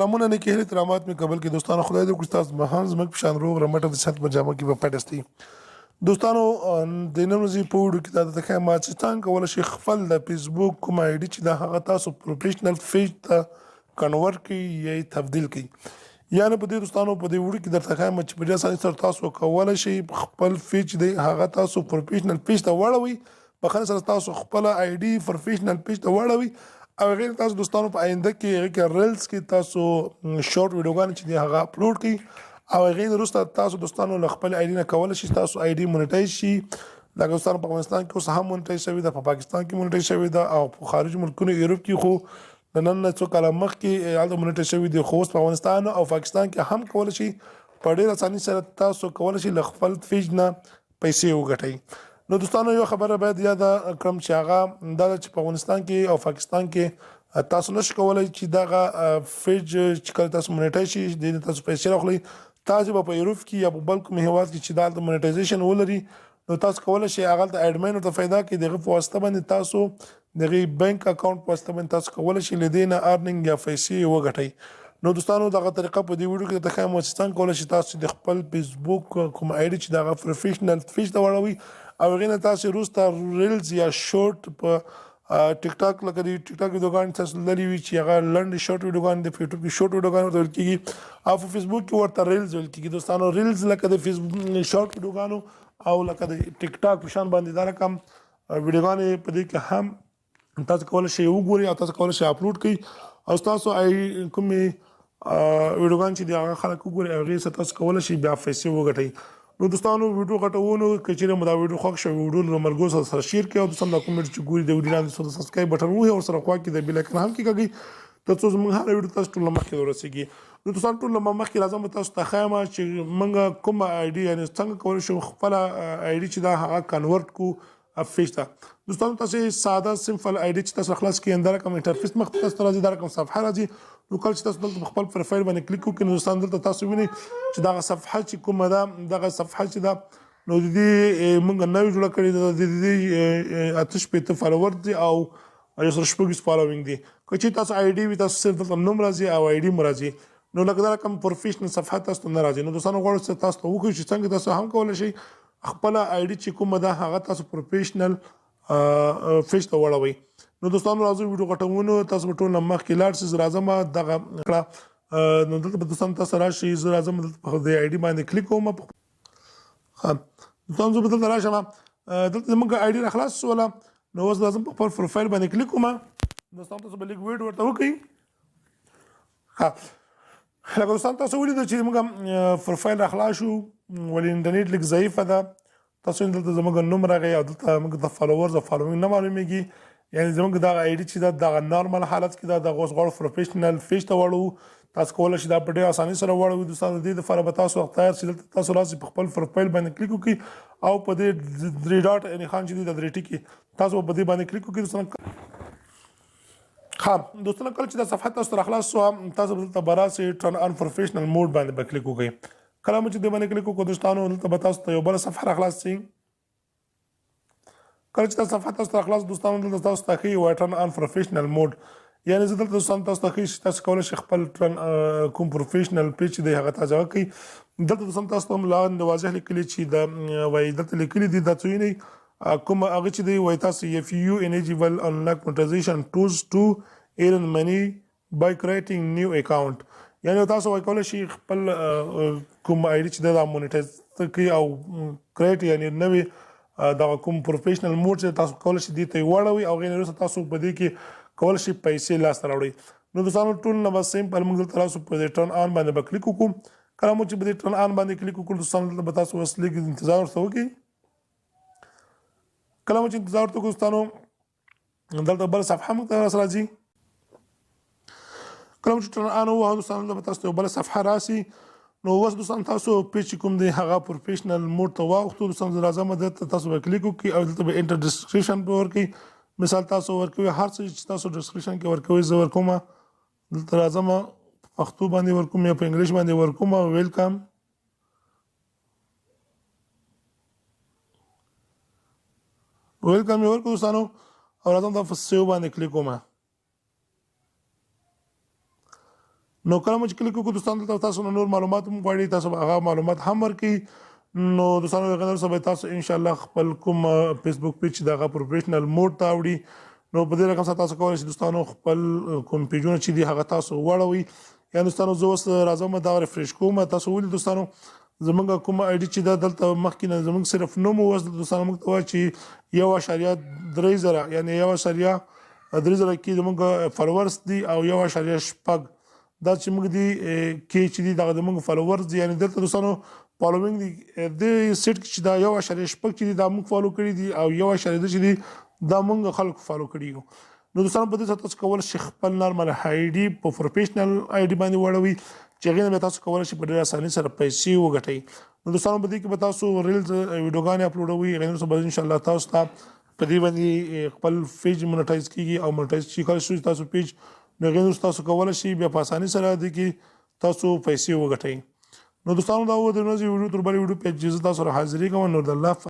سلامونه نیکی هیلې ترامات مې قبل کې دوستانو خدای دې وکړي ستاسو مهان زموږ په شان روغ رمټ او د صحت په جامه کې به پټستی دوستانو د نن ورځې په ویډیو کې دا د ښه ما چې څنګه کولی شئ خپل د فیسبوک کوم آی ډي چې دا هغه تاسو پروفیشنل پیج ته کنورټ کړئ یا یې تبدیل کړئ یعنې په دې دوستانو په دې ویډیو کې درته ښایم چې په ډېر اسانۍ سره تاسو کولی شئ خپل پیج دی هغه تاسو پروفیشنل پیج ته واړوئ په خنه سره تاسو خپل آی ډي پروفیشنل پیج ته واړوئ او غیر تاسو دوستانو په آینده کې ریلز کې تاسو شارټ ویډیوګان چې دی هغه اپلوډ کړئ او غیر وروسته تاسو دوستانو له خپل آی ډي نه کولی شئ تاسو آی ډي مونیټایز شي لکه دوستانو په افغانستان کې اوس هم مونیټایز شوې ده په پاکستان کې مونیټایز شوې ده او په خارجي ملکونو یورپ کې خو د نن نه څو کاله مخکې هلته مونیټایز شوې دي خو اوس په افغانستان او پاکستان کې هم کولی شئ په ډېر اسانۍ سره تاسو کولی شئ له خپل پیج نه پیسې وګټئ نو دوستانو یو خبره باید یاد کړم چې هغه دا چې په افغانستان کې او پاکستان کې تاسو نشئ کولی چې دغه پیج چې کله تاسو مونیټایز شي د تاسو پیسې راخلئ تاسو به په یورپ کې یا په بل کوم هیواد کې چې دا مونیټایزیشن ولري نو تاسو کولی شئ هغه ته اډمن ورته پیدا کړئ دغه په واسطه باندې تاسو دغه بانک اکاونټ په واسطه باندې تاسو کولی شئ له دې نه ارننګ یا پیسې وګټئ نو دوستانو دغه طریقه په دې ویډیو کې درته ښایم چې څنګه کولی شئ تاسو د خپل فیسبوک کوم آی ډي چې دغه پروفیشنل پیج ته واړوئ او هغې نه تاسو وروسته ریلز یا شورټ په ټیک ټاک لکه د ټیک ټاک ویډیوګانې تاسو لري وي چې هغه لنډې شورټ ویډیوګانې د یوټیوب کې شورټ ویډیوګانې ورته ویل کېږي او په فیسبوک کې ورته ریلز ویل کېږي دوستانو ریلز لکه د فیسبوک شورټ ویډیوګانو او لکه د ټیک ټاک په شان باندې دا رقم ویډیوګانې په دې کې هم تاسو کولی شئ وګورئ او تاسو کولی شئ اپلوډ کړئ او تاسو کومې ویډیوګانې چې دي هغه خلک وګورئ او هغې څخه تاسو کولی شئ بیا پیسې وګټئ نو دوستانو ویډیو غټونو که چیرې مو دا ویډیو خوښ شوی ویډیو له ملګرو سره شیر کړئ او دوستانو دا کوم چې ګوري د ویډیو لاندې سره سبسکرایب بټن ووهئ او سره خوا کې د بیل آیکن هم کېکاږئ تر څو زموږ هره ویډیو تاسو ټول له مخکې ورسېږي نو دوستانو ټول له مخکې راځم تاسو ته ښایم چې موږ کومه آی ډي یعنې څنګه کولی شو خپله آی ډي چې دا هغه کنورټ کړو پیج ته دوستانو تاسو ساده سمپل آی ډي چې تاسو خلاص کړئ دا رقم انټرفیس مخ ته تاسو راځي دا رقم صفحه راځي نو کله چې تاسو دلته خپل پروفایل باندې کلیک وکړئ نو دوستانو دلته تاسو وینئ چې دغه صفحه چې کومه ده دغه صفحه چې ده نو د دې موږ نوې جوړه کړې ده د دې اته شپېته فالوور دي او یو سل شپږ فالوینګ دي که چې تاسو آی ډي وي تاسو صرف دلته نوم راځي او آی ډي مو راځي نو لکه دا رقم پروفیشنل صفحه تاسو ته نه راځي نو دوستانو غواړو چې تاسو ته وښیو چې څنګه تاسو هم کولی شئ خپله آی ډي چې کومه ده هغه تاسو پروفیشنل پیج ته واړوئ نو دوستانو راځو ویډیو غټونو تاسو به ټول نه مخکې لاړ شئ زه راځم دغه کړه نو دلته به دوستانو تاسو راشئ زه راځم دلته په دې آی ډي باندې کلیک کوم دوستانو زه به دلته راشم دلته زموږ آی ډي راخلاص شوله نو اوس لازم په خپل پروفایل باندې کلیک کوم دوستانو تاسو به لږ ویډ ورته وکړئ لکه دوستانو تاسو ولیدل چې زموږ پروفایل راخلاص شو ولې انټرنیټ لږ ضعیفه ده تاسو دلته زموږ نوم راغی او دلته موږ د فالوورز او فالوینګ نه معلومیږي یعنې زموږ دغه آی ډي چې ده دغه نارمل حالت کې ده دغه اوس غواړو پروفیشنل پیج ته واړو تاسو کولی شئ دا په ډېر اسانۍ سره واړوئ دوستانو د دې دپاره به تاسو اختیار چې دلته تاسو راسئ په خپل پروفایل باندې کلیک وکړئ او په دې درې ډاټ یعنې خان چې دي د درې ټکي تاسو په دې باندې کلیک وکړئ دوستانو دوستانو کله چې دا صفحه تاسو ته راخلاص شوه تاسو به دلته به راسئ ټرن آن پروفیشنل موډ باندې به کلیک وکړئ کله مو چې دې باندې کلیک وکړو دوستانو دلته به تاسو ته یو بله صفحه راخلاص شي کله چې دا صفحه تاسو ته راخلاص دوستانو دلته تاسو ته ښیي وایي ټرن آن پروفیشنل موډ یعنې زه دلته دوستانو تاسو ته ښیي چې تاسو کولی شئ خپل کوم پروفیشنل پیج چې دی هغه تازه کړئ دلته دوستانو تاسو ته هم لاندې واضح لیکلي چې د وایي دلته لیکلي دي دا څه وینئ کوم هغه چې دی وایي تاسو if you enable unlock monetization tools to earn money by creating new account یعنې تاسو وایي کولی شئ خپل کوم آی ډي چې دی دا مونیټایز کړئ او کریټ یعنې نوې دغه کوم پروفیشنل موډ چې تاسو کولی شئ دې ته یې واړوئ او هغې نه وروسته تاسو په دې کې کولی شئ پیسې لاسته راوړئ نو دوستانو ټول نه به سمپل موږ دلته راسو په دې ټرن آن باندې به کلیک وکړو کله مو چې په دې ټرن آن باندې کلیک وکړو دوستانو دلته به تاسو اوس لږ انتظار ورته وکړئ کله مو چې انتظار ورته وکړو دوستانو دلته بله صفحه موږ ته راځي کله مو چې ټرن آن ووهو دوستانو دلته به تاسو ته یو بله صفحه راسي نو اوس دوستانو تاسو پیج چې کوم دی هغه پروفیشنل موډ ته واوښتو دوستانو زه راځم دلته تاسو به کلیک وکړئ او دلته به انټر ډسکریپشن په ورکړئ مثال تاسو ورکوي هر څه چې تاسو ډسکریپشن کې ورکوي زه ورکوم دلته راځم په پښتو باندې ورکوم یا په انګلیش باندې ورکوم ویلکم یې ورکړو دوستانو او راځم دا په سیو باندې کلیک کوم نو کله چې کلیک وکړو دوستانو دلته تاسو نور معلومات هم غواړئ تاسو هغه معلومات هم ورکړئ نو دوستانو غوښتل سبا تاسو ان شاء الله خپل کوم فیسبوک پیج دغه پروفیشنل موډ ته وړي نو په دې رقم سره تاسو کولی شئ دوستانو خپل کوم پیجونه چې دي هغه تاسو واړوئ یا دوستانو زه اوس راځم دا ریفریش کوم تاسو ولې دوستانو زمونږ کوم آی ډي چې دا دلته مخکې نه زمونږ صرف نوم اوس دوستانو موږ ته وایي چې 1.3 یعنی 1.3 کې زمونږ فالوورز دي او 1.6 دا چې موږ دي کې چې دي دغه زموږ فالوورز دي یعنی دلته دوستانو فالوینګ دي د سیټ چې دا 1.6 چې دي دا موږ فالو کړي دي او 1.2 چې دي دا موږ خلکو فالو کړي یو نو دوستانو په دې سره تاسو کول شئ خپل نارمل آی ډي په پروفیشنل آی ډي باندې وړوي چې هغې نه تاسو کولی شئ په ډېره اسانۍ سره پیسې وګټئ نو دوستانو په دې کې به تاسو ریلز ویډیوګانې اپلوډوئ هغې نه به انشاءالله تاسو ته په دې باندې خپل پیج مونټایز کیږي او مونټایز چې کله شي تاسو پیج نو هغې نه تاسو کولی شئ بیا په اسانۍ سره دې کې تاسو پیسې وګټئ نو دوستانو دا و د ورځې ویډیو تر بلې ویډیو په اجازه تاسو سره حاضرېږم نو د الله